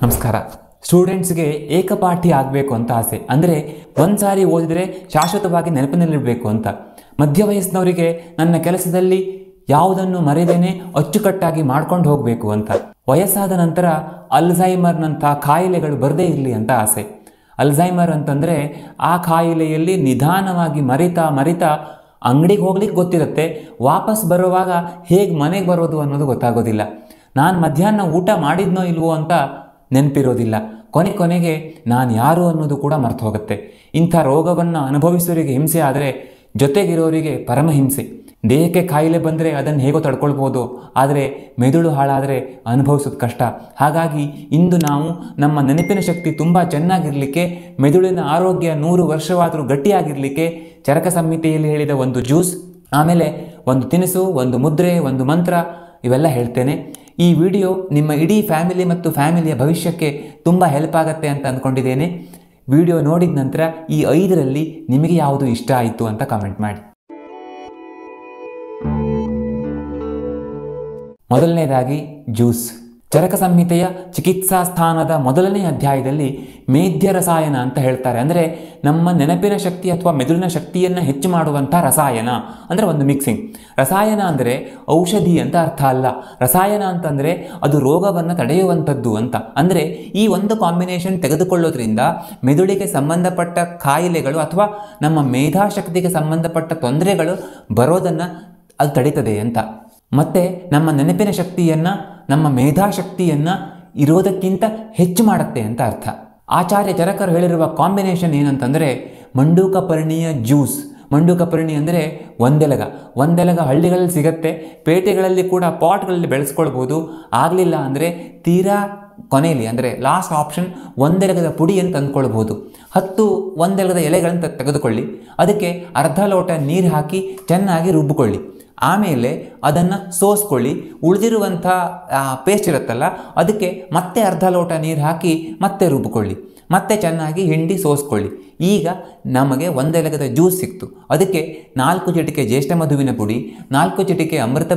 ನಮಸ್ಕಾರ. ಸ್ಟೂಡೆಂಟ್ಸ್ಗೆ ಏಕಪಾಠಿ ಆಗಬೇಕು ಅಂತ ಆಸೆ. ಅಂದರೆ ಒಂದು ಸಾರಿ ಓದಿದರೆ ಶಾಶ್ವತವಾಗಿ ನೆನಪಿನಲ್ಲಿಡಬೇಕು ಅಂತ. ಮಧ್ಯ ವಯಸ್ಸಿನವರಿಗೆ ನನ್ನ ಕೆಲಸದಲ್ಲಿ ಯಾವುದನ್ನು ಮರೆದೇನೆ ಅಚ್ಚುಕಟ್ಟಾಗಿ ಮಾಡ್ಕೊಂಡು ಹೋಗಬೇಕು ಅಂತ. ವಯಸ್ಸಾದ ನಂತರ ಅಲ್ಝೈಮರ್ನಂಥ ಕಾಯಿಲೆಗಳು ಬರದೇ ಇರಲಿ ಅಂತ ಆಸೆ. ಅಲ್ಝೈಮರ್ ಅಂತಂದರೆ ಆ ಕಾಯಿಲೆಯಲ್ಲಿ ನಿಧಾನವಾಗಿ ಮರಿತಾ ಅಂಗಡಿಗೆ ಹೋಗ್ಲಿಕ್ಕೆ ಗೊತ್ತಿರುತ್ತೆ, ವಾಪಸ್ ಬರುವಾಗ ಹೇಗೆ ಮನೆಗೆ ಬರೋದು ಅನ್ನೋದು ಗೊತ್ತಾಗೋದಿಲ್ಲ. ನಾನು ಮಧ್ಯಾಹ್ನ ಊಟ ಮಾಡಿದ್ನೋ ಇಲ್ವೋ ಅಂತ ನೆನಪಿರೋದಿಲ್ಲ. ಕೊನೆಗೆ ನಾನು ಯಾರು ಅನ್ನೋದು ಕೂಡ ಮರ್ತು ಹೋಗುತ್ತೆ. ಇಂಥ ರೋಗವನ್ನು ಅನುಭವಿಸೋರಿಗೆ ಹಿಂಸೆ ಆದರೆ ಜೊತೆಗಿರೋರಿಗೆ ಪರಮಹಿಂಸೆ. ದೇಹಕ್ಕೆ ಕಾಯಿಲೆ ಬಂದರೆ ಅದನ್ನು ಹೇಗೋ ತಡ್ಕೊಳ್ಬೋದು, ಆದರೆ ಮೆದುಳು ಹಾಳಾದರೆ ಅನುಭವಿಸೋದು ಕಷ್ಟ. ಹಾಗಾಗಿ ಇಂದು ನಾವು ನಮ್ಮ ನೆನಪಿನ ಶಕ್ತಿ ತುಂಬ ಚೆನ್ನಾಗಿರಲಿಕ್ಕೆ, ಮೆದುಳಿನ ಆರೋಗ್ಯ 100 ವರ್ಷವಾದರೂ ಗಟ್ಟಿಯಾಗಿರಲಿಕ್ಕೆ ಚರಕ ಸಂಹಿತೆಯಲ್ಲಿ ಹೇಳಿದ ಒಂದು ಜ್ಯೂಸ್, ಆಮೇಲೆ ಒಂದು ತಿನಿಸು, ಒಂದು ಮುದ್ರೆ, ಒಂದು ಮಂತ್ರ ಇವೆಲ್ಲ ಹೇಳ್ತೇನೆ. ಈ ವಿಡಿಯೋ ನಿಮ್ಮ ಇಡೀ ಫ್ಯಾಮಿಲಿ ಮತ್ತು ಫ್ಯಾಮಿಲಿಯ ಭವಿಷ್ಯಕ್ಕೆ ತುಂಬ ಹೆಲ್ಪ್ ಆಗುತ್ತೆ ಅಂತ ಅಂದ್ಕೊಂಡಿದ್ದೇನೆ. ವಿಡಿಯೋ ನೋಡಿದ ನಂತರ ಈ 5ರಲ್ಲಿ ನಿಮಗೆ ಯಾವುದು ಇಷ್ಟ ಆಯಿತು ಅಂತ ಕಮೆಂಟ್ ಮಾಡಿ. ಮೊದಲನೇದಾಗಿ ಜ್ಯೂಸ್. ಚರಕ ಸಂಹಿತೆಯ ಚಿಕಿತ್ಸಾ ಸ್ಥಾನದ ಮೊದಲನೇ ಅಧ್ಯಾಯದಲ್ಲಿ ಮೇಧ್ಯ ರಸಾಯನ ಅಂತ ಹೇಳ್ತಾರೆ. ಅಂದರೆ ನಮ್ಮ ನೆನಪಿನ ಶಕ್ತಿ ಅಥವಾ ಮೆದುಳಿನ ಶಕ್ತಿಯನ್ನು ಹೆಚ್ಚು ಮಾಡುವಂಥ ರಸಾಯನ, ಅಂದರೆ ಒಂದು ಮಿಕ್ಸಿಂಗ್. ರಸಾಯನ ಅಂದರೆ ಔಷಧಿ ಅಂತ ಅರ್ಥ ಅಲ್ಲ. ರಸಾಯನ ಅಂತಂದರೆ ಅದು ರೋಗವನ್ನು ತಡೆಯುವಂಥದ್ದು ಅಂತ. ಅಂದರೆ ಈ ಒಂದು ಕಾಂಬಿನೇಷನ್ ತೆಗೆದುಕೊಳ್ಳೋದ್ರಿಂದ ಮೆದುಳಿಗೆ ಸಂಬಂಧಪಟ್ಟ ಕಾಯಿಲೆಗಳು ಅಥವಾ ನಮ್ಮ ಮೇಧಾಶಕ್ತಿಗೆ ಸಂಬಂಧಪಟ್ಟ ತೊಂದರೆಗಳು ಬರೋದನ್ನು ಅದು ತಡೀತದೆ ಅಂತ. ಮತ್ತು ನಮ್ಮ ನೆನಪಿನ ಶಕ್ತಿಯನ್ನು, ನಮ್ಮ ಮೇಧಾಶಕ್ತಿಯನ್ನು ಇರೋದಕ್ಕಿಂತ ಹೆಚ್ಚು ಮಾಡುತ್ತೆ ಅಂತ ಅರ್ಥ. ಆಚಾರ್ಯ ಚರಕರು ಹೇಳಿರುವ ಕಾಂಬಿನೇಷನ್ ಏನಂತಂದರೆ ಮಂಡೂಕಪರ್ಣಿಯ ಜ್ಯೂಸ್. ಮಂಡೂಕಪರ್ಣಿ ಅಂದರೆ ಒಂದೆಲಗ ಹಳ್ಳಿಗಳಲ್ಲಿ ಸಿಗುತ್ತೆ, ಪೇಟೆಗಳಲ್ಲಿ ಕೂಡ ಪಾಟ್ಗಳಲ್ಲಿ ಬೆಳೆಸ್ಕೊಳ್ಬೋದು. ಆಗಲಿಲ್ಲ ಅಂದರೆ ತೀರಾ ಕೊನೆಯಲ್ಲಿ ಅಂದರೆ ಲಾಸ್ಟ್ ಆಪ್ಷನ್ ಒಂದೆಲಗದ ಪುಡಿಯನ್ನು ತಂದುಕೊಳ್ಬೋದು. 10 ಒಂದೆಲಗದ ಎಲೆಗಳನ್ನು ತೆಗೆದುಕೊಳ್ಳಿ, ಅದಕ್ಕೆ ಅರ್ಧ ಲೋಟ ನೀರು ಹಾಕಿ ಚೆನ್ನಾಗಿ ರುಬ್ಬಿಕೊಳ್ಳಿ. ಆಮೇಲೆ ಅದನ್ನು ಸೋಸ್ಕೊಳ್ಳಿ. ಉಳಿದಿರುವಂಥ ಪೇಸ್ಟ್ ಇರುತ್ತಲ್ಲ ಅದಕ್ಕೆ ಮತ್ತೆ ಅರ್ಧ ಲೋಟ ನೀರು ಹಾಕಿ ಮತ್ತೆ ರುಬ್ಬಿಕೊಳ್ಳಿ, ಮತ್ತೆ ಚೆನ್ನಾಗಿ ಹಿಂಡಿ ಸೋಸ್ಕೊಳ್ಳಿ. ಈಗ ನಮಗೆ ಒಂದೆಲಗದ ಜ್ಯೂಸ್ ಸಿಕ್ತು. ಅದಕ್ಕೆ 4 ಚಿಟಿಕೆ ಜ್ಯೇಷ್ಠ ಮಧುವಿನ ಪುಡಿ, 4 ಚಿಟಿಕೆ ಅಮೃತ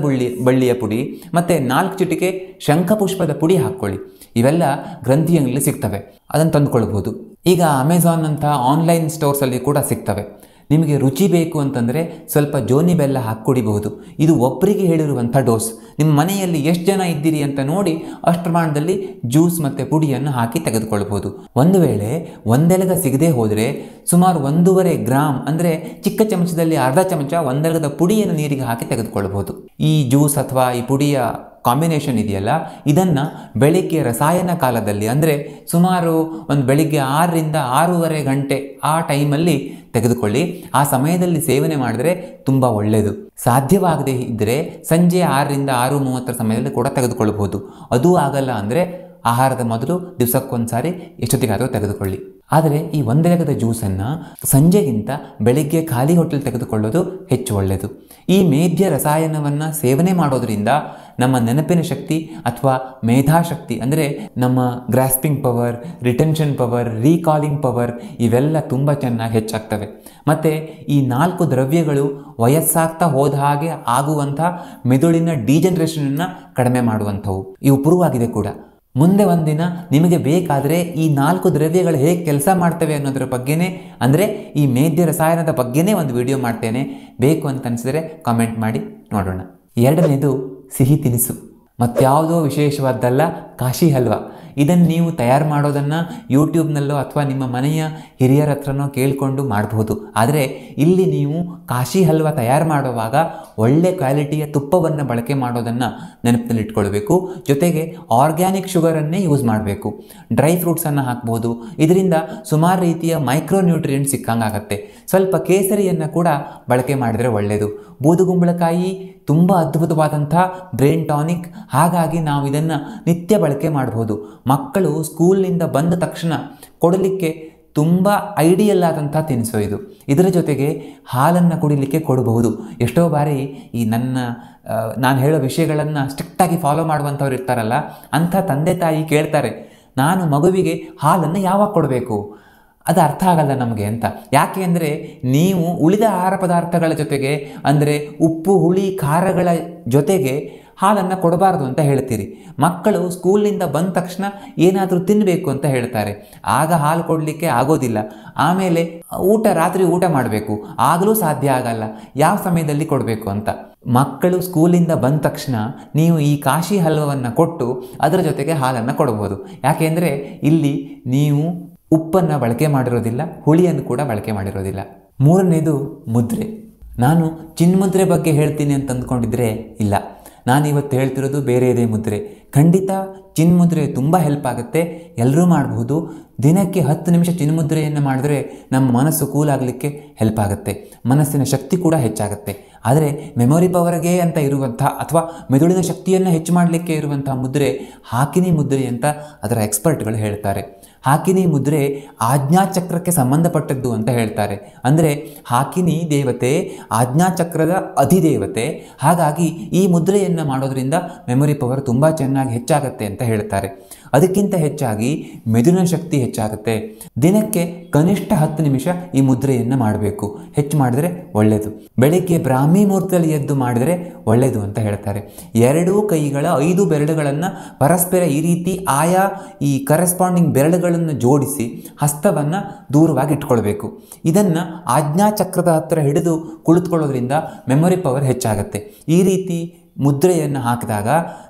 ಬಳ್ಳಿಯ ಪುಡಿ ಮತ್ತು 4 ಚಿಟಿಕೆ ಶಂಖಪುಷ್ಪದ ಪುಡಿ ಹಾಕ್ಕೊಳ್ಳಿ. ಇವೆಲ್ಲ ಗ್ರಂಥಿಯಲ್ಲಿ ಸಿಗ್ತವೆ, ಅದನ್ನು ತಂದುಕೊಳ್ಬೋದು. ಈಗ ಅಮೆಝಾನ್ ಅಂತ ಆನ್ಲೈನ್ ಸ್ಟೋರ್ಸಲ್ಲಿ ಕೂಡ ಸಿಗ್ತವೆ. ನಿಮಗೆ ರುಚಿ ಬೇಕು ಅಂತಂದರೆ ಸ್ವಲ್ಪ ಜೋನಿ ಬೆಲ್ಲ ಹಾಕಿ ಕುಡಿಬಹುದು. ಇದು ಒಬ್ಬರಿಗೆ ಹೇಳಿರುವಂಥ ಡೋಸ್. ನಿಮ್ಮ ಮನೆಯಲ್ಲಿ ಎಷ್ಟು ಜನ ಇದ್ದೀರಿ ಅಂತ ನೋಡಿ ಅಷ್ಟು ಪ್ರಮಾಣದಲ್ಲಿ ಜ್ಯೂಸ್ ಮತ್ತು ಪುಡಿಯನ್ನು ಹಾಕಿ ತೆಗೆದುಕೊಳ್ಬೋದು. ಒಂದು ವೇಳೆ ಒಂದೆಲಗ ಸಿಗದೆ ಹೋದರೆ ಸುಮಾರು 1.5 ಗ್ರಾಮ್ ಅಂದರೆ ಚಿಕ್ಕ ಚಮಚದಲ್ಲಿ ಅರ್ಧ ಚಮಚ ಒಂದೆಲಗದ ಪುಡಿಯನ್ನು ನೀರಿಗೆ ಹಾಕಿ ತೆಗೆದುಕೊಳ್ಬೋದು. ಈ ಜ್ಯೂಸ್ ಅಥವಾ ಈ ಪುಡಿಯ ಕಾಂಬಿನೇಷನ್ ಇದೆಯಲ್ಲ, ಇದನ್ನು ಬೆಳಿಗ್ಗೆ ರಸಾಯನ ಕಾಲದಲ್ಲಿ ಅಂದರೆ ಸುಮಾರು ಒಂದು ಬೆಳಿಗ್ಗೆ 6ರಿಂದ 6:30 ಗಂಟೆ ಆ ಟೈಮಲ್ಲಿ ತೆಗೆದುಕೊಳ್ಳಿ. ಆ ಸಮಯದಲ್ಲಿ ಸೇವನೆ ಮಾಡಿದರೆ ತುಂಬ ಒಳ್ಳೆಯದು. ಸಾಧ್ಯವಾಗದೇ ಇದ್ದರೆ ಸಂಜೆ 6ರಿಂದ 6:30 ಸಮಯದಲ್ಲಿ ಕೂಡ ತೆಗೆದುಕೊಳ್ಬೋದು. ಅದೂ ಆಗಲ್ಲ ಅಂದರೆ ಆಹಾರದ ಮೊದಲು ದಿವಸಕ್ಕೊಂದು ಸಾರಿ ಎಷ್ಟೊತ್ತಿಗಾದರೂ ತೆಗೆದುಕೊಳ್ಳಿ. ಆದರೆ ಈ ಒಂದೆಲಗದ ಜ್ಯೂಸನ್ನು ಸಂಜೆಗಿಂತ ಬೆಳಿಗ್ಗೆ ಖಾಲಿ ಹೊಟ್ಟೆಲಿ ತೆಗೆದುಕೊಳ್ಳೋದು ಹೆಚ್ಚು ಒಳ್ಳೆಯದು. ಈ ಮೇಧ್ಯ ರಸಾಯನವನ್ನು ಸೇವನೆ ಮಾಡೋದರಿಂದ ನಮ್ಮ ನೆನಪಿನ ಶಕ್ತಿ ಅಥವಾ ಮೇಧಾಶಕ್ತಿ ಅಂದರೆ ನಮ್ಮ grasping power, retention power, recalling power ಇವೆಲ್ಲ ತುಂಬ ಚೆನ್ನಾಗಿ ಹೆಚ್ಚಾಗ್ತವೆ. ಮತ್ತು ಈ 4 ದ್ರವ್ಯಗಳು ವಯಸ್ಸಾಗ್ತಾ ಹೋದ ಹಾಗೆ ಆಗುವಂಥ ಮೆದುಳಿನ ಡಿಜನರೇಷನನ್ನು ಕಡಿಮೆ ಮಾಡುವಂಥವು. ಇವು ಪ್ರೂವ್ ಆಗಿದೆ ಕೂಡ. ಮುಂದೆ ಒಂದಿನ ನಿಮಗೆ ಬೇಕಾದರೆ ಈ 4 ದ್ರವ್ಯಗಳು ಹೇಗೆ ಕೆಲಸ ಮಾಡ್ತವೆ ಅನ್ನೋದ್ರ ಬಗ್ಗೆನೇ, ಅಂದರೆ ಈ ಮೇಧ್ಯ ರಸಾಯನದ ಬಗ್ಗೆನೇ ಒಂದು ವಿಡಿಯೋ ಮಾಡ್ತೇನೆ. ಬೇಕು ಅಂತ ಅನಿಸಿದರೆ ಕಮೆಂಟ್ ಮಾಡಿ ನೋಡೋಣ. 2ನೇದು ಸಿಹಿ ತಿನಿಸು. ಮತ್ಯಾವುದೋ ವಿಶೇಷವಾದ್ದಲ್ಲ, ಕಾಶಿ ಹಲ್ವಾ. ಇದನ್ನು ನೀವು ತಯಾರು ಮಾಡೋದನ್ನು ಯೂಟ್ಯೂಬ್ನಲ್ಲೋ ಅಥವಾ ನಿಮ್ಮ ಮನೆಯ ಹಿರಿಯರ ಹತ್ರನೋ ಕೇಳಿಕೊಂಡು ಮಾಡ್ಬೋದು. ಆದರೆ ಇಲ್ಲಿ ನೀವು ಕಾಶಿ ಹಲ್ವಾ ತಯಾರು ಮಾಡುವಾಗ ಒಳ್ಳೆ ಕ್ವಾಲಿಟಿಯ ತುಪ್ಪವನ್ನು ಬಳಕೆ ಮಾಡೋದನ್ನು ನೆನಪಿನಲ್ಲಿಟ್ಕೊಳ್ಬೇಕು. ಜೊತೆಗೆ ಆರ್ಗ್ಯಾನಿಕ್ ಶುಗರನ್ನೇ ಯೂಸ್ ಮಾಡಬೇಕು. ಡ್ರೈ ಫ್ರೂಟ್ಸನ್ನು ಹಾಕ್ಬೋದು. ಇದರಿಂದ ಸುಮಾರು ರೀತಿಯ ಮೈಕ್ರೋ ನ್ಯೂಟ್ರಿಯೆಂಟ್ಸ್ ಸಿಕ್ಕಂಗಾಗತ್ತೆ. ಸ್ವಲ್ಪ ಕೇಸರಿಯನ್ನು ಕೂಡ ಬಳಕೆ ಮಾಡಿದರೆ ಒಳ್ಳೆಯದು. ಬೂದುಗುಂಬಳಕಾಯಿ ತುಂಬ ಅದ್ಭುತವಾದಂಥ ಬ್ರೈನ್ ಟಾನಿಕ್. ಹಾಗಾಗಿ ನಾವು ಇದನ್ನು ನಿತ್ಯ ಬಳಕೆ ಮಾಡ್ಬೋದು. ಮಕ್ಕಳು ಸ್ಕೂಲ್ನಿಂದ ಬಂದ ತಕ್ಷಣ ಕೊಡಲಿಕ್ಕೆ ತುಂಬ ಐಡಿಯಲ್ ಆದಂಥ ತಿನಿಸು ಇದು. ಇದರ ಜೊತೆಗೆ ಹಾಲನ್ನು ಕುಡಿಲಿಕ್ಕೆ ಕೊಡಬಹುದು. ಎಷ್ಟೋ ಬಾರಿ ಈ ನಾನು ಹೇಳೋ ವಿಷಯಗಳನ್ನು ಸ್ಟ್ರಿಕ್ಟಾಗಿ ಫಾಲೋ ಮಾಡುವಂಥವ್ರು ಇರ್ತಾರಲ್ಲ, ಅಂಥ ತಂದೆ ತಾಯಿ ಕೇಳ್ತಾರೆ, ನಾನು ಮಗುವಿಗೆ ಹಾಲನ್ನು ಯಾವಾಗ ಕೊಡಬೇಕು, ಅದು ಅರ್ಥ ಆಗಲ್ಲ ನಮಗೆ ಅಂತ. ಯಾಕೆ ಅಂದರೆ ನೀವು ಉಳಿದ ಆಹಾರ ಪದಾರ್ಥಗಳ ಜೊತೆಗೆ ಅಂದರೆ ಉಪ್ಪು ಹುಳಿ ಖಾರಗಳ ಜೊತೆಗೆ ಹಾಲನ್ನು ಕೊಡಬಾರ್ದು ಅಂತ ಹೇಳ್ತೀರಿ. ಮಕ್ಕಳು ಸ್ಕೂಲಿನಿಂದ ಬಂದ ತಕ್ಷಣ ಏನಾದರೂ ತಿನ್ನಬೇಕು ಅಂತ ಹೇಳ್ತಾರೆ, ಆಗ ಹಾಲು ಕೊಡಲಿಕ್ಕೆ ಆಗೋದಿಲ್ಲ. ಆಮೇಲೆ ರಾತ್ರಿ ಊಟ ಮಾಡಬೇಕು, ಆಗಲೂ ಸಾಧ್ಯ ಆಗಲ್ಲ, ಯಾವ ಸಮಯದಲ್ಲಿ ಕೊಡಬೇಕು ಅಂತ. ಮಕ್ಕಳು ಸ್ಕೂಲಿಂದ ಬಂದ ತಕ್ಷಣ ನೀವು ಈ ಕಾಶಿ ಹಲ್ವವನ್ನು ಕೊಟ್ಟು ಅದರ ಜೊತೆಗೆ ಹಾಲನ್ನು ಕೊಡ್ಬೋದು. ಯಾಕೆಂದರೆ ಇಲ್ಲಿ ನೀವು ಉಪ್ಪನ್ನು ಬಳಕೆ ಮಾಡಿರೋದಿಲ್ಲ, ಹುಳಿಯನ್ನು ಕೂಡ ಬಳಕೆ ಮಾಡಿರೋದಿಲ್ಲ. ಮೂರನೇದು ಮುದ್ರೆ. ನಾನು ಚಿನ್ಮುದ್ರೆ ಬಗ್ಗೆ ಹೇಳ್ತೀನಿ ಅಂತ ಅಂದ್ಕೊಂಡಿದ್ರೆ ಇಲ್ಲ, ನಾನು ಇವತ್ತು ಹೇಳ್ತಿರೋದು ಬೇರೆಯದೇ ಮುದ್ರೆ. ಖಂಡಿತ ಚಿನ್ಮುದ್ರೆ ತುಂಬ ಹೆಲ್ಪ್ ಆಗುತ್ತೆ, ಎಲ್ಲರೂ ಮಾಡಬಹುದು. ದಿನಕ್ಕೆ 10 ನಿಮಿಷ ಚಿನ್ಮುದ್ರೆಯನ್ನು ಮಾಡಿದ್ರೆ ನಮ್ಮ ಮನಸ್ಸು ಕೂಲ್ ಆಗಲಿಕ್ಕೆ ಹೆಲ್ಪ್ ಆಗುತ್ತೆ, ಮನಸ್ಸಿನ ಶಕ್ತಿ ಕೂಡ ಹೆಚ್ಚಾಗುತ್ತೆ. ಆದರೆ ಮೆಮೊರಿ ಪವರ್ಗೆ ಅಂತ ಇರುವಂಥ ಅಥವಾ ಮೆದುಳಿನ ಶಕ್ತಿಯನ್ನು ಹೆಚ್ಚು ಮಾಡಲಿಕ್ಕೆ ಇರುವಂಥ ಮುದ್ರೆ ಹಾಕಿನಿ ಮುದ್ರೆ ಅಂತ ಅದರ ಎಕ್ಸ್ಪರ್ಟ್ಗಳು ಹೇಳ್ತಾರೆ. ಹಾಕಿನಿ ಮುದ್ರೆ ಆಜ್ಞಾಚಕ್ರಕ್ಕೆ ಸಂಬಂಧಪಟ್ಟದ್ದು ಅಂತ ಹೇಳ್ತಾರೆ. ಅಂದರೆ ಹಾಕಿನಿ ದೇವತೆ ಆಜ್ಞಾಚಕ್ರದ ಅಧಿದೇವತೆ, ಹಾಗಾಗಿ ಈ ಮುದ್ರೆಯನ್ನು ಮಾಡೋದ್ರಿಂದ ಮೆಮೊರಿ ಪವರ್ ತುಂಬ ಚೆನ್ನಾಗಿ ಹೆಚ್ಚಾಗುತ್ತೆ ಅಂತ ಹೇಳ್ತಾರೆ. ಅದಕ್ಕಿಂತ ಹೆಚ್ಚಾಗಿ ಮೆದುಳಿನ ಶಕ್ತಿ ಹೆಚ್ಚಾಗುತ್ತೆ. ದಿನಕ್ಕೆ ಕನಿಷ್ಠ 10 ನಿಮಿಷ ಈ ಮುದ್ರೆಯನ್ನು ಮಾಡಬೇಕು, ಹೆಚ್ಚು ಮಾಡಿದರೆ ಒಳ್ಳೆಯದು. ಬೆಳಗ್ಗೆ ಬ್ರಾಹ್ಮಿ ಮುಹೂರ್ತದಲ್ಲಿ ಎದ್ದು ಮಾಡಿದರೆ ಒಳ್ಳೆಯದು ಅಂತ ಹೇಳ್ತಾರೆ. 2 ಕೈಗಳ 5 ಬೆರಳುಗಳನ್ನು ಪರಸ್ಪರ ಈ ರೀತಿ ಆಯಾ ಈ ಕರೆಸ್ಪಾಂಡಿಂಗ್ ಬೆರಳುಗಳನ್ನು ಜೋಡಿಸಿ ಹಸ್ತವನ್ನು ದೂರವಾಗಿ ಇಟ್ಕೊಳ್ಬೇಕು. ಇದನ್ನು ಆಜ್ಞಾಚಕ್ರದ ಹತ್ತಿರ ಹಿಡಿದು ಕುಳಿತುಕೊಳ್ಳೋದ್ರಿಂದ ಮೆಮೊರಿ ಪವರ್ ಹೆಚ್ಚಾಗುತ್ತೆ. ಈ ರೀತಿ ಮುದ್ರೆಯನ್ನು ಹಾಕಿದಾಗ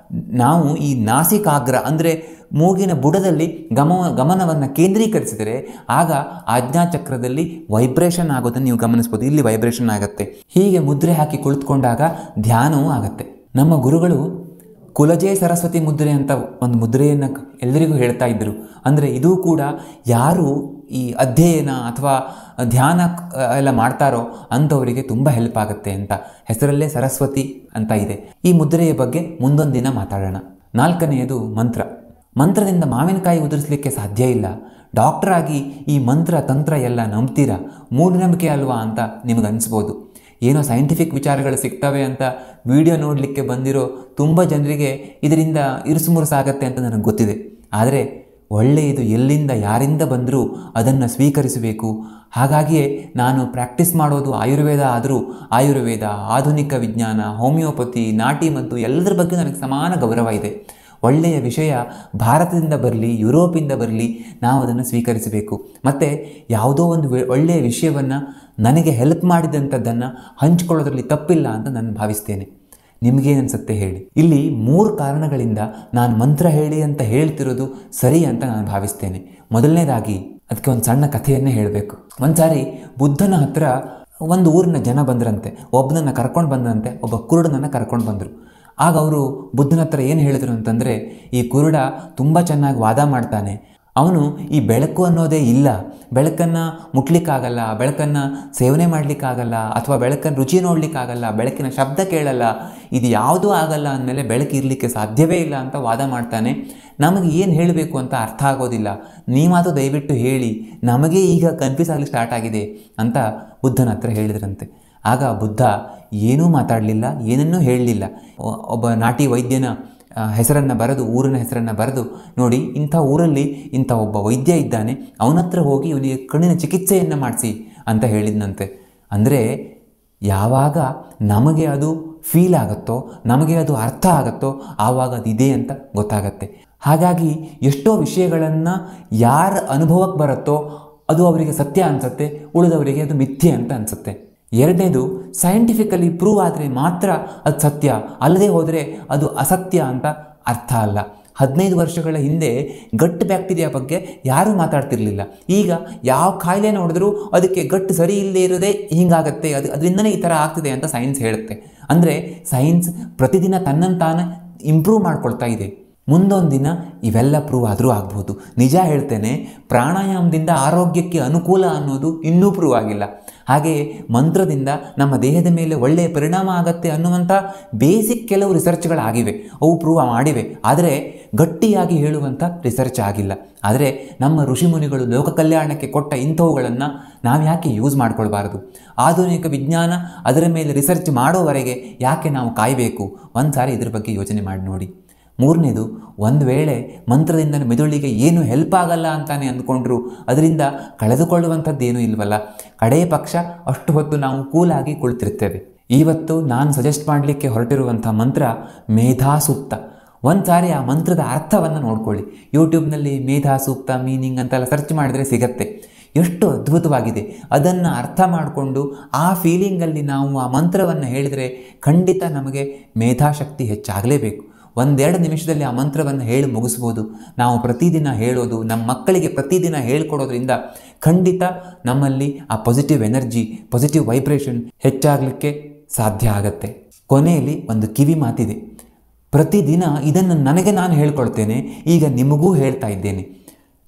ನಾವು ಈ ನಾಸಿಕಾಗ್ರ ಅಂದರೆ ಮೂಗಿನ ಬುಡದಲ್ಲಿ ಗಮನವನ್ನು ಕೇಂದ್ರೀಕರಿಸಿದರೆ ಆಗ ಆಜ್ಞಾಚಕ್ರದಲ್ಲಿ ವೈಬ್ರೇಷನ್ ಆಗೋದನ್ನು ನೀವು ಗಮನಿಸ್ಬೋದು. ಇಲ್ಲಿ ವೈಬ್ರೇಷನ್ ಆಗುತ್ತೆ. ಹೀಗೆ ಮುದ್ರೆ ಹಾಕಿ ಕುಳಿತುಕೊಂಡಾಗ ಧ್ಯಾನವೂ ಆಗುತ್ತೆ. ನಮ್ಮ ಗುರುಗಳು ಕುಲಜೆ ಸರಸ್ವತಿ ಮುದ್ರೆ ಅಂತ ಒಂದು ಮುದ್ರೆಯನ್ನು ಎಲ್ಲರಿಗೂ ಹೇಳ್ತಾ ಇದ್ದರು. ಅಂದರೆ ಇದೂ ಕೂಡ ಯಾರು ಈ ಅಧ್ಯಯನ ಅಥವಾ ಧ್ಯಾನ ಎಲ್ಲ ಮಾಡ್ತಾರೋ ಅಂಥವರಿಗೆ ತುಂಬ ಹೆಲ್ಪ್ ಆಗುತ್ತೆ ಅಂತ. ಹೆಸರಲ್ಲೇ ಸರಸ್ವತಿ ಅಂತ ಇದೆ. ಈ ಮುದ್ರೆಯ ಬಗ್ಗೆ ಮುಂದೊಂದು ದಿನ ಮಾತಾಡೋಣ. 4ನೆಯದು ಮಂತ್ರ. ಮಂತ್ರದಿಂದ ಮಾವಿನಕಾಯಿ ಉದುರಿಸಲಿಕ್ಕೆ ಸಾಧ್ಯ ಇಲ್ಲ. ಡಾಕ್ಟರ್ ಆಗಿ ಈ ಮಂತ್ರ ತಂತ್ರ ಎಲ್ಲ ನಂಬ್ತೀರಾ? ಮೂಢನಂಬಿಕೆ ಅಲ್ವಾ ಅಂತ ನಿಮಗೆ ಅನಿಸ್ಬೋದು. ಏನೋ ಸೈಂಟಿಫಿಕ್ ವಿಚಾರಗಳು ಸಿಗ್ತವೆ ಅಂತ ವಿಡಿಯೋ ನೋಡಲಿಕ್ಕೆ ಬಂದಿರೋ ತುಂಬ ಜನರಿಗೆ ಇದರಿಂದ ಇರುಸುಮುರುಸಾಗತ್ತೆ ಅಂತ ನನಗೆ ಗೊತ್ತಿದೆ. ಆದರೆ ಒಳ್ಳೆಯದು ಎಲ್ಲಿಂದ ಯಾರಿಂದ ಬಂದರೂ ಅದನ್ನು ಸ್ವೀಕರಿಸಬೇಕು. ಹಾಗಾಗಿಯೇ ನಾನು ಪ್ರಾಕ್ಟೀಸ್ ಮಾಡೋದು ಆಯುರ್ವೇದ ಆದರೂ ಆಯುರ್ವೇದ, ಆಧುನಿಕ ವಿಜ್ಞಾನ, ಹೋಮಿಯೋಪತಿ, ನಾಟಿ ಮದ್ದು ಎಲ್ಲದರ ಬಗ್ಗೆ ನನಗೆ ಸಮಾನ ಗೌರವ ಇದೆ. ಒಳ್ಳೆಯ ವಿಷಯ ಭಾರತದಿಂದ ಬರಲಿ, ಯುರೋಪಿಂದ ಬರಲಿ, ನಾವು ಅದನ್ನು ಸ್ವೀಕರಿಸಬೇಕು. ಮತ್ತು ಯಾವುದೋ ಒಂದು ಒಳ್ಳೆಯ ವಿಷಯವನ್ನು ನನಗೆ ಹೆಲ್ಪ್ ಮಾಡಿದಂಥದ್ದನ್ನು ಹಂಚಿಕೊಳ್ಳೋದ್ರಲ್ಲಿ ತಪ್ಪಿಲ್ಲ ಅಂತ ನಾನು ಭಾವಿಸ್ತೇನೆ. ನಿಮಗೇನನ್ಸುತ್ತೆ ಹೇಳಿ? ಇಲ್ಲಿ 3 ಕಾರಣಗಳಿಂದ ನಾನು ಮಂತ್ರ ಹೇಳಿ ಅಂತ ಹೇಳ್ತಿರೋದು ಸರಿ ಅಂತ ನಾನು ಭಾವಿಸ್ತೇನೆ. ಮೊದಲನೇದಾಗಿ ಅದಕ್ಕೆ ಒಂದು ಸಣ್ಣ ಕಥೆಯನ್ನೇ ಹೇಳಬೇಕು. ಒಂದು ಸಾರಿ ಬುದ್ಧನ ಹತ್ರ ಒಂದು ಊರಿನ ಜನ ಬಂದ್ರಂತೆ. ಒಬ್ಬನನ್ನು ಕರ್ಕೊಂಡು ಬಂದ್ರಂತೆ, ಒಬ್ಬ ಕುರುಡನನ್ನು ಕರ್ಕೊಂಡು ಬಂದರು. ಆಗ ಅವರು ಬುದ್ಧನ ಹತ್ರ ಏನು ಹೇಳಿದರು ಅಂತಂದರೆ, ಈ ಕುರುಡ ತುಂಬ ಚೆನ್ನಾಗಿ ವಾದ ಮಾಡ್ತಾನೆ, ಅವನು ಈ ಬೆಳಕು ಅನ್ನೋದೇ ಇಲ್ಲ, ಬೆಳಕನ್ನು ಮುಟ್ಲಿಕ್ಕಾಗಲ್ಲ, ಬೆಳಕನ್ನು ಸೇವನೆ ಮಾಡಲಿಕ್ಕಾಗಲ್ಲ, ಅಥವಾ ಬೆಳಕನ್ನು ರುಚಿ ನೋಡಲಿಕ್ಕಾಗಲ್ಲ, ಬೆಳಕಿನ ಶಬ್ದ ಕೇಳಲ್ಲ, ಇದು ಯಾವುದೂ ಆಗಲ್ಲ ಅಂದಮೇಲೆ ಬೆಳಕು ಇರಲಿಕ್ಕೆ ಸಾಧ್ಯವೇ ಇಲ್ಲ ಅಂತ ವಾದ ಮಾಡ್ತಾನೆ. ನಮಗೆ ಏನು ಹೇಳಬೇಕು ಅಂತ ಅರ್ಥ ಆಗೋದಿಲ್ಲ, ನೀವಾದರೂ ದಯವಿಟ್ಟು ಹೇಳಿ, ನಮಗೆ ಈಗ ಕನ್ಫ್ಯೂಸ್ ಆಗಲಿಕ್ಕೆ ಸ್ಟಾರ್ಟ್ ಆಗಿದೆ ಅಂತ ಬುದ್ಧನ ಹತ್ರ ಹೇಳಿದ್ರಂತೆ. ಆಗ ಬುದ್ಧ ಏನೂ ಮಾತಾಡಲಿಲ್ಲ, ಏನನ್ನೂ ಹೇಳಲಿಲ್ಲ. ಒಬ್ಬ ನಾಟಿ ವೈದ್ಯನ ಹೆಸರನ್ನು ಬರೆದು, ಊರಿನ ಹೆಸರನ್ನು ಬರೆದು, ನೋಡಿ ಇಂಥ ಊರಲ್ಲಿ ಇಂಥ ಒಬ್ಬ ವೈದ್ಯ ಇದ್ದಾನೆ, ಅವನ ಹತ್ರ ಹೋಗಿ ಇವನಿಗೆ ಕಣ್ಣಿನ ಚಿಕಿತ್ಸೆಯನ್ನು ಮಾಡಿಸಿ ಅಂತ ಹೇಳಿದ್ನಂತೆ. ಅಂದರೆ ಯಾವಾಗ ನಮಗೆ ಅದು ಫೀಲ್ ಆಗುತ್ತೋ, ನಮಗೆ ಅದು ಅರ್ಥ ಆಗುತ್ತೋ, ಆವಾಗ ಅದಿದೆ ಅಂತ ಗೊತ್ತಾಗತ್ತೆ. ಹಾಗಾಗಿ ಎಷ್ಟೋ ವಿಷಯಗಳನ್ನು ಯಾರ ಅನುಭವಕ್ಕೆ ಬರುತ್ತೋ ಅದು ಅವರಿಗೆ ಸತ್ಯ ಅನಿಸುತ್ತೆ, ಉಳಿದವರಿಗೆ ಅದು ಮಿಥ್ಯೆ ಅಂತ ಅನಿಸುತ್ತೆ. ಎರಡನೇದು, ಸೈಂಟಿಫಿಕಲಿ ಪ್ರೂವ್ ಆದರೆ ಮಾತ್ರ ಅದು ಸತ್ಯ, ಅಲ್ಲದೆ ಹೋದರೆ ಅದು ಅಸತ್ಯ ಅಂತ ಅರ್ಥ ಅಲ್ಲ. 15 ವರ್ಷಗಳ ಹಿಂದೆ ಗಟ್ ಬ್ಯಾಕ್ಟೀರಿಯಾ ಬಗ್ಗೆ ಯಾರೂ ಮಾತಾಡ್ತಿರ್ಲಿಲ್ಲ. ಈಗ ಯಾವ ಕಾಯಿಲೆ ನೋಡಿದ್ರೂ ಅದಕ್ಕೆ ಗಟ್ಟು ಸರಿ ಇಲ್ಲದೆ ಇರೋದೇ ಹೀಗಾಗತ್ತೆ, ಅದರಿಂದನೇ ಈ ಥರ ಆಗ್ತಿದೆ ಅಂತ ಸೈನ್ಸ್ ಹೇಳುತ್ತೆ. ಅಂದರೆ ಸೈನ್ಸ್ ಪ್ರತಿದಿನ ತನ್ನನ್ನು ತಾನು ಇಂಪ್ರೂವ್ ಮಾಡ್ಕೊಳ್ತಾ ಇದೆ. ಮುಂದೊಂದು ದಿನ ಇವೆಲ್ಲ ಪ್ರೂವ್ ಆದರೂ ಆಗ್ಬೋದು. ನಿಜ ಹೇಳ್ತೇನೆ, ಪ್ರಾಣಾಯಾಮದಿಂದ ಆರೋಗ್ಯಕ್ಕೆ ಅನುಕೂಲ ಅನ್ನೋದು ಇನ್ನೂ ಪ್ರೂವ್ ಆಗಿಲ್ಲ. ಹಾಗೆಯೇ ಮಂತ್ರದಿಂದ ನಮ್ಮ ದೇಹದ ಮೇಲೆ ಒಳ್ಳೆಯ ಪರಿಣಾಮ ಆಗತ್ತೆ ಅನ್ನುವಂಥ ಬೇಸಿಕ್ ಕೆಲವು ರಿಸರ್ಚ್ಗಳಾಗಿವೆ, ಅವು ಪ್ರೂವ್ ಮಾಡಿವೆ. ಆದರೆ ಗಟ್ಟಿಯಾಗಿ ಹೇಳುವಂಥ ರಿಸರ್ಚ್ ಆಗಿಲ್ಲ. ಆದರೆ ನಮ್ಮ ಋಷಿಮುನಿಗಳು ಲೋಕ ಕಲ್ಯಾಣಕ್ಕೆ ಕೊಟ್ಟ ಇಂಥವುಗಳನ್ನು ನಾವು ಯಾಕೆ ಯೂಸ್ ಮಾಡ್ಕೊಳ್ಬಾರ್ದು? ಆಧುನಿಕ ವಿಜ್ಞಾನ ಅದರ ಮೇಲೆ ರಿಸರ್ಚ್ ಮಾಡೋವರೆಗೆ ಯಾಕೆ ನಾವು ಕಾಯಬೇಕು? ಒಂದು ಸಾರಿ ಇದ್ರ ಬಗ್ಗೆ ಯೋಚನೆ ಮಾಡಿ ನೋಡಿ. ಮೂರನೇದು, ಒಂದು ವೇಳೆ ಮಂತ್ರದಿಂದ ಮೆದುಳಿಗೆ ಏನು ಹೆಲ್ಪ್ ಆಗಲ್ಲ ಅಂತಾನೆ ಅಂದ್ಕೊಂಡ್ರು ಅದರಿಂದ ಕಳೆದುಕೊಳ್ಳುವಂಥದ್ದು ಏನೂ ಇಲ್ವಲ್ಲ. ಕಡೆಯ ಪಕ್ಷ ಅಷ್ಟು ಹೊತ್ತು ನಾವು ಕೂಲಾಗಿ ಕುಳಿತಿರ್ತೇವೆ. ಇವತ್ತು ನಾನು ಸಜೆಸ್ಟ್ ಮಾಡಲಿಕ್ಕೆ ಹೊರಟಿರುವಂಥ ಮಂತ್ರ ಮೇಧಾಸೂಕ್ತ. ಒಂದು ಸಾರಿ ಆ ಮಂತ್ರದ ಅರ್ಥವನ್ನು ನೋಡ್ಕೊಳ್ಳಿ. ಯೂಟ್ಯೂಬ್ನಲ್ಲಿ ಮೇಧಾಸೂಕ್ತ ಮೀನಿಂಗ್ ಅಂತೆಲ್ಲ ಸರ್ಚ್ ಮಾಡಿದರೆ ಸಿಗತ್ತೆ. ಎಷ್ಟು ಅದ್ಭುತವಾಗಿದೆ. ಅದನ್ನು ಅರ್ಥ ಮಾಡಿಕೊಂಡು ಆ ಫೀಲಿಂಗಲ್ಲಿ ನಾವು ಆ ಮಂತ್ರವನ್ನು ಹೇಳಿದರೆ ಖಂಡಿತ ನಮಗೆ ಮೇಧಾಶಕ್ತಿ ಹೆಚ್ಚಾಗಲೇಬೇಕು. 1-2 ನಿಮಿಷದಲ್ಲಿ ಆ ಮಂತ್ರವನ್ನು ಹೇಳಿ ಮುಗಿಸ್ಬೋದು. ನಾವು ಪ್ರತಿದಿನ ಹೇಳೋದು, ನಮ್ಮ ಮಕ್ಕಳಿಗೆ ಪ್ರತಿದಿನ ಹೇಳ್ಕೊಡೋದ್ರಿಂದ ಖಂಡಿತ ನಮ್ಮಲ್ಲಿ ಆ ಪಾಸಿಟಿವ್ ಎನರ್ಜಿ, ಪಾಸಿಟಿವ್ ವೈಬ್ರೇಷನ್ ಹೆಚ್ಚಾಗಲಿಕ್ಕೆ ಸಾಧ್ಯ ಆಗತ್ತೆ. ಕೊನೆಯಲ್ಲಿ ಒಂದು ಕಿವಿ ಮಾತಿದೆ. ಪ್ರತಿದಿನ ಇದನ್ನು ನನಗೆ ನಾನು ಹೇಳ್ಕೊಳ್ತೇನೆ, ಈಗ ನಿಮಗೂ ಹೇಳ್ತಾ ಇದ್ದೇನೆ.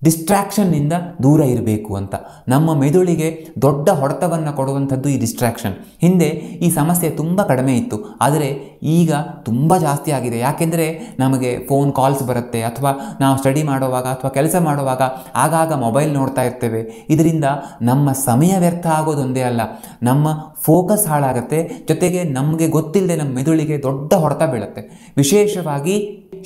ಡಿಸ್ಟ್ರ್ಯಾಕ್ಷನ್ನಿಂದ ದೂರ ಇರಬೇಕು ಅಂತ. ನಮ್ಮ ಮೆದುಳಿಗೆ ದೊಡ್ಡ ಹೊಡೆತವನ್ನು ಕೊಡುವಂಥದ್ದು ಈ ಡಿಸ್ಟ್ರ್ಯಾಕ್ಷನ್. ಹಿಂದೆ ಈ ಸಮಸ್ಯೆ ತುಂಬ ಕಡಿಮೆ ಇತ್ತು, ಆದರೆ ಈಗ ತುಂಬ ಜಾಸ್ತಿ ಆಗಿದೆ. ಯಾಕೆಂದರೆ ನಮಗೆ ಫೋನ್ ಕಾಲ್ಸ್ ಬರುತ್ತೆ, ಅಥವಾ ನಾವು ಸ್ಟಡಿ ಮಾಡುವಾಗ ಅಥವಾ ಕೆಲಸ ಮಾಡುವಾಗ ಆಗಾಗ ಮೊಬೈಲ್ ನೋಡ್ತಾ ಇರ್ತೇವೆ. ಇದರಿಂದ ನಮ್ಮ ಸಮಯ ವ್ಯರ್ಥ ಆಗೋದೊಂದೇ ಅಲ್ಲ, ನಮ್ಮ ಫೋಕಸ್ ಹಾಳಾಗುತ್ತೆ. ಜೊತೆಗೆ ನಮಗೆ ಗೊತ್ತಿಲ್ಲದೆ ನಮ್ಮ ಮೆದುಳಿಗೆ ದೊಡ್ಡ ಹೊಡೆತ ಬೀಳುತ್ತೆ. ವಿಶೇಷವಾಗಿ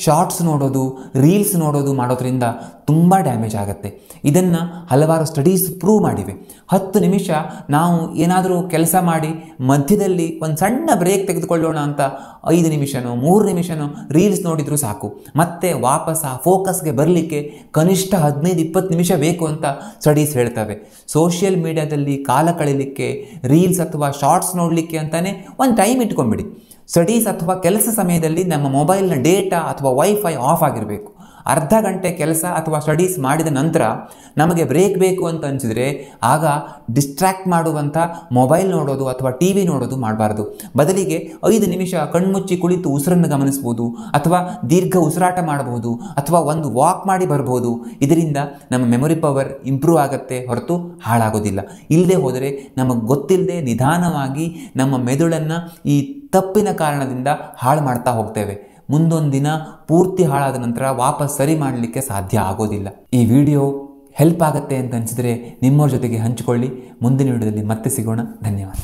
ಶಾರ್ಟ್ಸ್ ನೋಡೋದು, ರೀಲ್ಸ್ ನೋಡೋದು ಮಾಡೋದ್ರಿಂದ ತುಂಬ ಡ್ಯಾಮೇಜ್ ಆಗುತ್ತೆ. ಇದನ್ನು ಹಲವಾರು ಸ್ಟಡೀಸ್ ಪ್ರೂವ್ ಮಾಡಿವೆ. 10 ನಿಮಿಷ ನಾವು ಏನಾದರೂ ಕೆಲಸ ಮಾಡಿ ಮಧ್ಯದಲ್ಲಿ ಒಂದು ಸಣ್ಣ ಬ್ರೇಕ್ ತೆಗೆದುಕೊಳ್ಳೋಣ ಅಂತ 5 ನಿಮಿಷನೋ 3 ನಿಮಿಷನೋ ರೀಲ್ಸ್ ನೋಡಿದರೂ ಸಾಕು. ಮತ್ತೆ ವಾಪಸ್ ಆ ಫೋಕಸ್ಗೆ ಬರಲಿಕ್ಕೆ ಕನಿಷ್ಠ 15-20 ನಿಮಿಷ ಬೇಕು ಅಂತ ಸ್ಟಡೀಸ್ ಹೇಳ್ತವೆ. ಸೋಷಿಯಲ್ ಮೀಡಿಯಾದಲ್ಲಿ ಕಾಲ ಕಳೀಲಿಕ್ಕೆ, ರೀಲ್ಸ್ ಅಥವಾ ಶಾರ್ಟ್ಸ್ ನೋಡಲಿಕ್ಕೆ ಅಂತಲೇ ಒಂದು ಟೈಮ್ ಇಟ್ಕೊಂಡ್ಬಿಡಿ. ಸ್ಟಡೀಸ್ ಅಥವಾ ಕೆಲಸ ಸಮಯದಲ್ಲಿ ನಮ್ಮ ಮೊಬೈಲ್ನ ಡೇಟಾ ಅಥವಾ ವೈಫೈ ಆಫ್ ಆಗಿರಬೇಕು. ಅರ್ಧ ಗಂಟೆ ಕೆಲಸ ಅಥವಾ ಸ್ಟಡೀಸ್ ಮಾಡಿದ ನಂತರ ನಮಗೆ ಬ್ರೇಕ್ ಬೇಕು ಅಂತ ಅನಿಸಿದರೆ ಆಗ ಡಿಸ್ಟ್ರ್ಯಾಕ್ಟ್ ಮಾಡುವಂಥ ಮೊಬೈಲ್ ನೋಡೋದು ಅಥವಾ ಟಿ ವಿ ನೋಡೋದು ಮಾಡಬಾರ್ದು. ಬದಲಿಗೆ 5 ನಿಮಿಷ ಕಣ್ಮುಚ್ಚಿ ಕುಳಿತು ಉಸಿರನ್ನು ಗಮನಿಸ್ಬೋದು, ಅಥವಾ ದೀರ್ಘ ಉಸಿರಾಟ ಮಾಡಬಹುದು, ಅಥವಾ ಒಂದು ವಾಕ್ ಮಾಡಿ ಬರ್ಬೋದು. ಇದರಿಂದ ನಮ್ಮ ಮೆಮೊರಿ ಪವರ್ ಇಂಪ್ರೂವ್ ಆಗುತ್ತೆ ಹೊರತು ಹಾಳಾಗೋದಿಲ್ಲ. ಇಲ್ಲದೆ ಹೋದರೆ ನಮಗೆ ಗೊತ್ತಿಲ್ಲದೆ ನಿಧಾನವಾಗಿ ನಮ್ಮ ಮೆದುಳನ್ನು ಈ ತಪ್ಪಿನ ಕಾರಣದಿಂದ ಹಾಳು ಮಾಡ್ತಾ ಹೋಗ್ತೇವೆ. ಮುಂದೊಂದು ದಿನ ಪೂರ್ತಿ ಹಾಳಾದ ನಂತರ ವಾಪಸ್ ಸರಿ ಮಾಡಲಿಕ್ಕೆ ಸಾಧ್ಯ ಆಗೋದಿಲ್ಲ. ಈ ವಿಡಿಯೋ ಹೆಲ್ಪ್ ಆಗುತ್ತೆ ಅಂತ ಅನಿಸಿದರೆ ನಿಮ್ಮವ್ರ ಜೊತೆಗೆ ಹಂಚಿಕೊಳ್ಳಿ. ಮುಂದಿನ ವಿಡಿಯೋದಲ್ಲಿ ಮತ್ತೆ ಸಿಗೋಣ. ಧನ್ಯವಾದ.